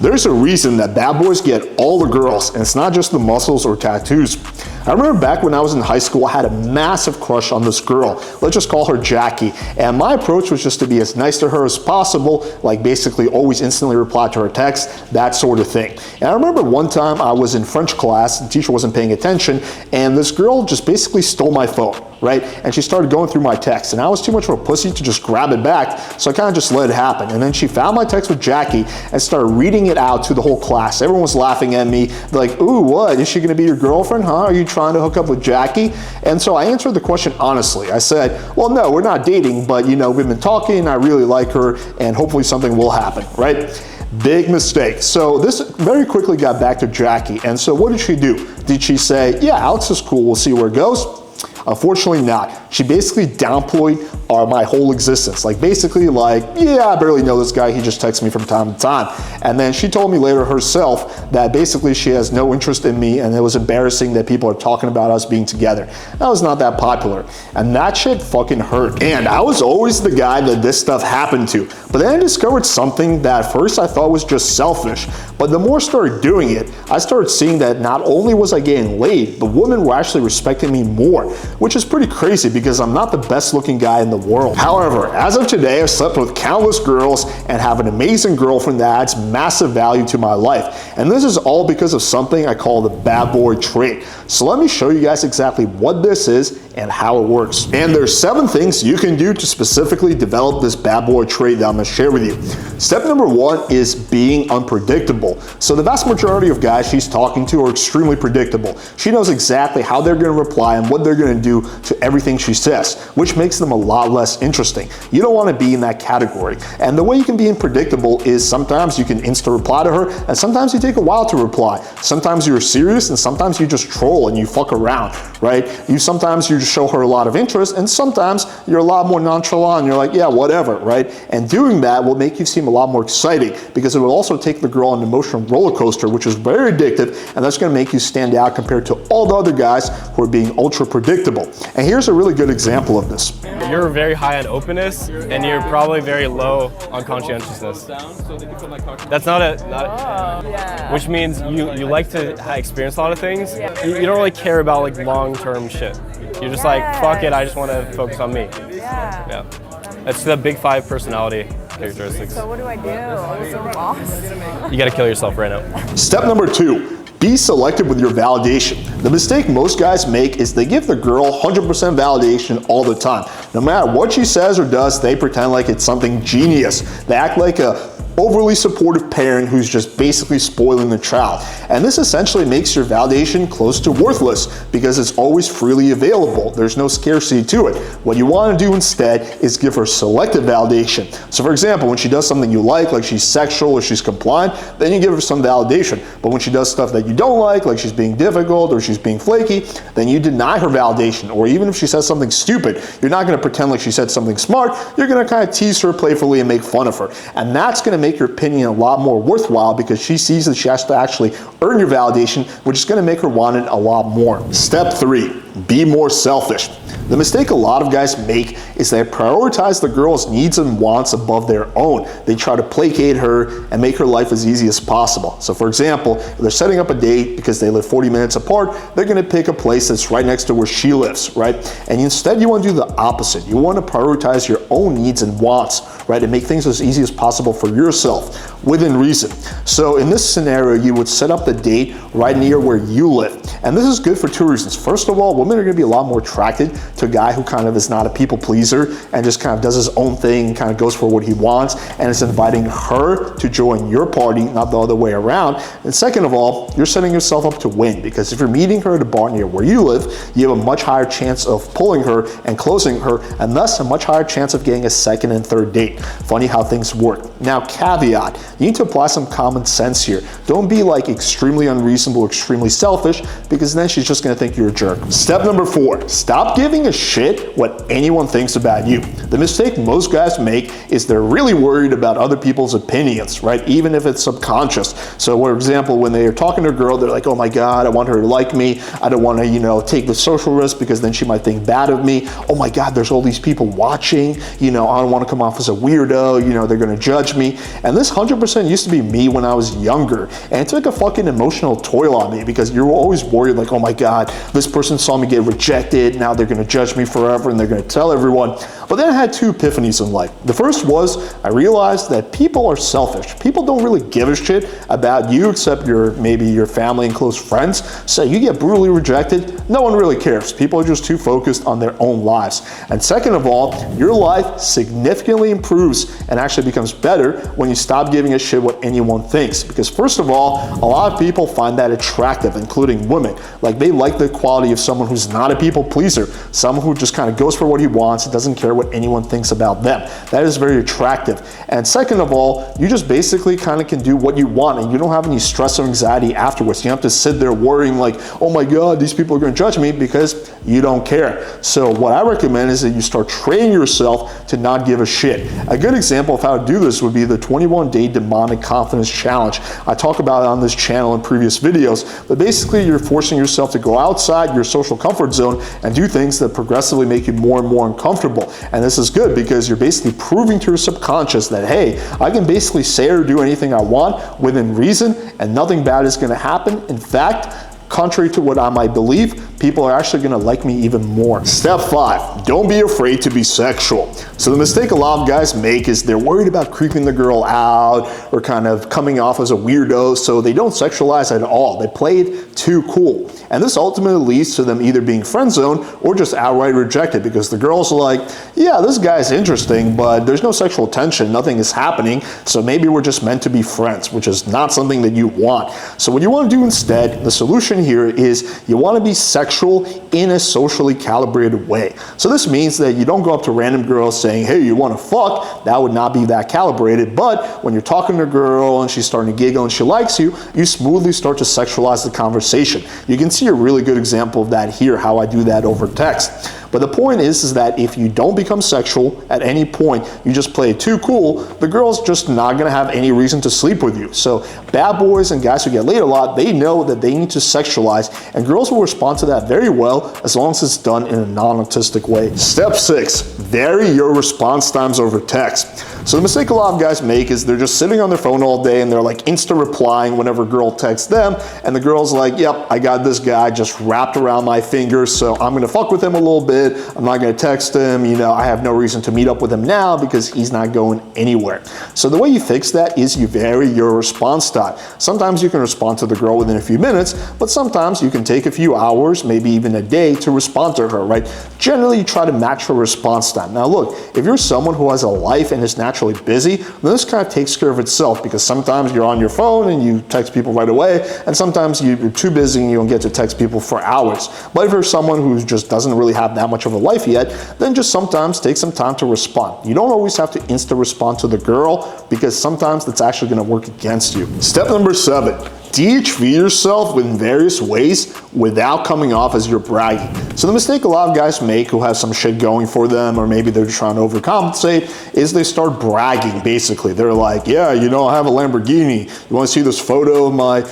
There's a reason that bad boys get all the girls, and it's not just the muscles or tattoos. I remember back when I was in high school, I had a massive crush on this girl. Let's just call her Jackie. And my approach was just to be as nice to her as possible, like basically always instantly reply to her text, that sort of thing. And I remember one time I was in French class, the teacher wasn't paying attention, and this girl just basically stole my phone, right? And she started going through my text, and I was too much of a pussy to just grab it back, so I kind of just let it happen. And then she found my text with Jackie and started reading it out to the whole class. Everyone was laughing at me, like, ooh, what? Is she gonna be your girlfriend, huh? Are you trying to hook up with Jackie? And so I answered the question honestly. I said, well, no, we're not dating, but you know, we've been talking, I really like her, and hopefully something will happen, right? Big mistake. So this very quickly got back to Jackie. And so what did she do? Did she say, yeah, Alex is cool, we'll see where it goes? Unfortunately not. She basically downplayed my whole existence. Like basically like, yeah, I barely know this guy, he just texts me from time to time. And then she told me later herself that basically she has no interest in me, and it was embarrassing that people are talking about us being together. That was not that popular. And that shit fucking hurt. And I was always the guy that this stuff happened to. But then I discovered something that at first I thought was just selfish. But the more I started doing it, I started seeing that not only was I getting laid, the women were actually respecting me more, which is pretty crazy because I'm not the best looking guy in the world. However, as of today, I've slept with countless girls and have an amazing girlfriend that adds massive value to my life. And this is all because of something I call the bad boy trait. So let me show you guys exactly what this is and how it works. And there's 7 things you can do to specifically develop this bad boy trait that I'm gonna share with you. Step number 1 is being unpredictable. So the vast majority of guys she's talking to are extremely predictable. She knows exactly how they're gonna reply and what they're gonna do to everything she says, which makes them a lot less interesting. You don't wanna be in that category. And the way you can be unpredictable is sometimes you can insta reply to her, and sometimes you take a while to reply. Sometimes you're serious, and sometimes you just troll and you fuck around, right? Sometimes you just show her a lot of interest, and sometimes you're a lot more nonchalant. You're like, yeah, whatever, right? And doing that will make you seem a lot more exciting because it will also take the girl on an emotional roller coaster, which is very addictive, and that's gonna make you stand out compared to all the other guys who are being ultra predictable. And here's a really good example of this. You're very high on openness, and you're probably very low on conscientiousness. That's which means you like to experience a lot of things. You don't really care about like long-term shit. You're just like, fuck it, I just want to focus on me. Yeah. That's the big 5 personality characteristics. So what do I do? I'm so lost. You gotta kill yourself right now. Step number 2. Be selective with your validation. The mistake most guys make is they give the girl 100% validation all the time. No matter what she says or does, they pretend like it's something genius. They act like a overly supportive parent who's just basically spoiling the child. And this essentially makes your validation close to worthless because it's always freely available. There's no scarcity to it. What you want to do instead is give her selective validation. So for example, when she does something you like she's sexual or she's compliant, then you give her some validation. But when she does stuff that you don't like she's being difficult or she's being flaky, then you deny her validation. Or even if she says something stupid, you're not going to pretend like she said something smart. You're going to kind of tease her playfully and make fun of her. And that's going to make your opinion a lot more worthwhile because she sees that she has to actually earn your validation, which is going to make her want it a lot more. Step 3, be more selfish. The mistake a lot of guys make is they prioritize the girl's needs and wants above their own. They try to placate her and make her life as easy as possible. So for example, if they're setting up a date because they live 40 minutes apart, they're going to pick a place that's right next to where she lives, right? And instead you want to do the opposite. You want to prioritize your own needs and wants, right? And make things as easy as possible for yourself within reason. So in this scenario, you would set up the date right near where you live. And this is good for 2 reasons. First of all, women are going to be a lot more attracted to a guy who kind of is not a people pleaser and just kind of does his own thing and kind of goes for what he wants and is inviting her to join your party, not the other way around. And second of all, you're setting yourself up to win because if you're meeting her at a bar near where you live, you have a much higher chance of pulling her and closing her, and thus a much higher chance of getting a second and third date. Funny how things work. Now, caveat, you need to apply some common sense here. Don't be like extremely unreasonable, extremely selfish, because then she's just going to think you're a jerk. Step number 4, stop giving a shit what anyone thinks about you. The mistake most guys make is they're really worried about other people's opinions, right? Even if it's subconscious. So for example, when they're talking to a girl, they're like, oh my God, I want her to like me. I don't want to, take the social risk because then she might think bad of me. Oh my God, there's all these people watching. I don't want to come off as a weirdo. They're going to judge me. And this 100% used to be me when I was younger. And it took a fucking emotional toll on me because you're always worried like, oh my God, this person saw me get rejected. Now they're going to judge me forever and they're going to tell everyone. But then I had 2 epiphanies in life. The first was I realized that people are selfish. People don't really give a shit about you except maybe your family and close friends. So you get brutally rejected, no one really cares. People are just too focused on their own lives. And second of all, your life significantly improves and actually becomes better when you stop giving a shit what anyone thinks. Because first of all, a lot of people find that attractive, including women. Like they like the quality of someone who's not a people pleaser, someone who just kind of goes for what he wants and doesn't care what anyone thinks about them. That is very attractive. And second of all, you just basically kind of can do what you want and you don't have any stress or anxiety afterwards. You don't have to sit there worrying like, oh my God, these people are going to judge me, because you don't care. So what I recommend is that you start training yourself to not give a shit. A good example of how to do this would be the 21-day demonic confidence challenge. I talk about it on this channel in previous videos, but basically you're forcing yourself to go outside your social comfort zone and do things that progressively make you more and more uncomfortable. And this is good because you're basically proving to your subconscious that, hey, I can basically say or do anything I want within reason and nothing bad is going to happen. In fact, contrary to what I might believe, people are actually going to like me even more. Step 5, don't be afraid to be sexual. So the mistake a lot of guys make is they're worried about creeping the girl out or kind of coming off as a weirdo, so they don't sexualize at all. They play it too cool. And this ultimately leads to them either being friend zoned or just outright rejected because the girl's like, yeah, this guy's interesting, but there's no sexual tension, nothing is happening, so maybe we're just meant to be friends, which is not something that you want. So what you want to do instead, the solution here is you want to be sexual in a socially calibrated way. So this means that you don't go up to random girls saying, hey, you want to fuck? That would not be that calibrated. But when you're talking to a girl and she's starting to giggle and she likes you, you smoothly start to sexualize the conversation. You can see a really good example of that here, how I do that over text. But the point is that if you don't become sexual at any point, you just play it too cool, the girl's just not going to have any reason to sleep with you. So bad boys and guys who get laid a lot, they know that they need to sexualize, and girls will respond to that very well as long as it's done in a non-autistic way. Step 6, vary your response times over text. So the mistake a lot of guys make is they're just sitting on their phone all day and they're like insta replying whenever a girl texts them, and the girl's like, yep, I got this guy just wrapped around my fingers, so I'm going to fuck with him a little bit. I'm not going to text him, I have no reason to meet up with him now because he's not going anywhere. So the way you fix that is you vary your response time. Sometimes you can respond to the girl within a few minutes, but sometimes you can take a few hours, maybe even a day to respond to her, right? Generally, you try to match her response time. Now look, if you're someone who has a life and is naturally busy, then this kind of takes care of itself because sometimes you're on your phone and you text people right away, and sometimes you're too busy and you don't get to text people for hours. But if you're someone who just doesn't really have that much of a life yet, then just sometimes take some time to respond. You don't always have to insta respond to the girl because sometimes that's actually going to work against you. Step number 7, DHV yourself in various ways without coming off as you're bragging. So the mistake a lot of guys make who have some shit going for them, or maybe they're trying to overcompensate, is they start bragging basically. They're like, yeah, I have a Lamborghini. You want to see this photo of my,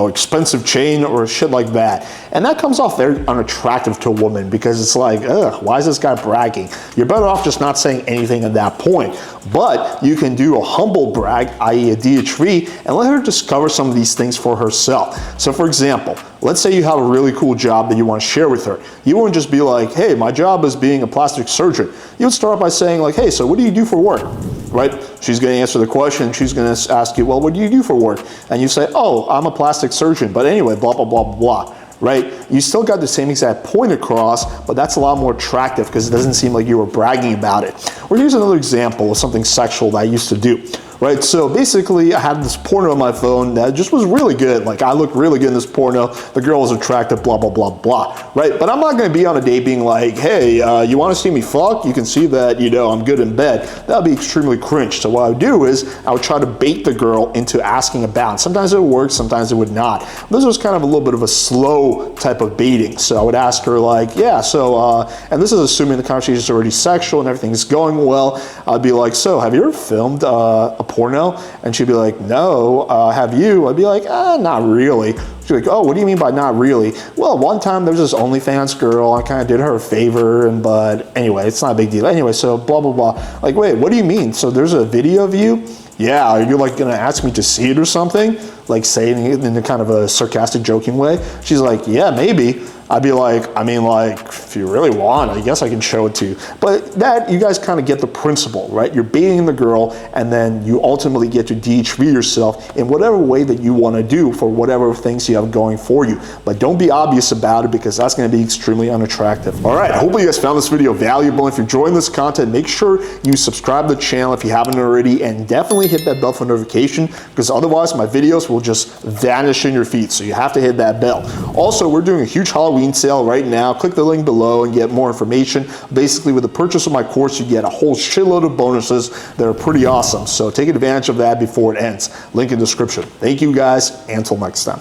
expensive chain or shit like that. And that comes off very unattractive to a woman because it's like, ugh, why is this guy bragging? You're better off just not saying anything at that point. But you can do a humble brag, i.e. a DHV, and let her discover some of these things for herself. So for example, let's say you have a really cool job that you want to share with her. You wouldn't just be like, hey, my job is being a plastic surgeon. You would start by saying like, hey, so what do you do for work? Right? She's going to answer the question. She's going to ask you, well, what do you do for work? And you say, oh, I'm a plastic surgeon. But anyway, blah, blah, blah, blah. Right? You still got the same exact point across, but that's a lot more attractive because it doesn't seem like you were bragging about it. Or here's another example of something sexual that I used to do. right? So basically, I had this porno on my phone that just was really good. Like, I looked really good in this porno. The girl was attractive, blah, blah, blah, blah, right? But I'm not gonna be on a date being like, hey, you wanna see me fuck? You can see that, you know, I'm good in bed. That would be extremely cringe. So what I would do is, I would try to bait the girl into asking about. And sometimes it would work, sometimes it would not. This was kind of a little bit of a slow type of baiting. So I would ask her like, yeah, so, and this is assuming the conversation is already sexual and everything's going well. I'd be like, so have you ever filmed a porno? And she'd be like, no, have you? I'd be like, not really. She's like, oh, what do you mean by not really? Well, one time there was this OnlyFans girl. I kind of did her a favor, but anyway, it's not a big deal. Anyway, so blah, blah, blah. Like, wait, what do you mean? So there's a video of you? Yeah, are you like gonna ask me to see it or something? Like saying it in a kind of a sarcastic, joking way. She's like, yeah, maybe. I'd be like, I mean, like, if you really want, I guess I can show it to you. But that, you guys kind of get the principle, right? You're baiting the girl, and then you ultimately get to DHV yourself in whatever way that you want to do for whatever things you have going for you. But don't be obvious about it, because that's going to be extremely unattractive. All right, hopefully you guys found this video valuable. If you're enjoying this content, make sure you subscribe to the channel if you haven't already, and definitely hit that bell for notification, because otherwise my videos will just vanish in your feed. So you have to hit that bell. Also, we're doing a huge Halloween sale right now. Click the link below and get more information. Basically, with the purchase of my course, you get a whole shitload of bonuses that are pretty awesome. So take advantage of that before it ends. Link in the description. Thank you guys, and until next time.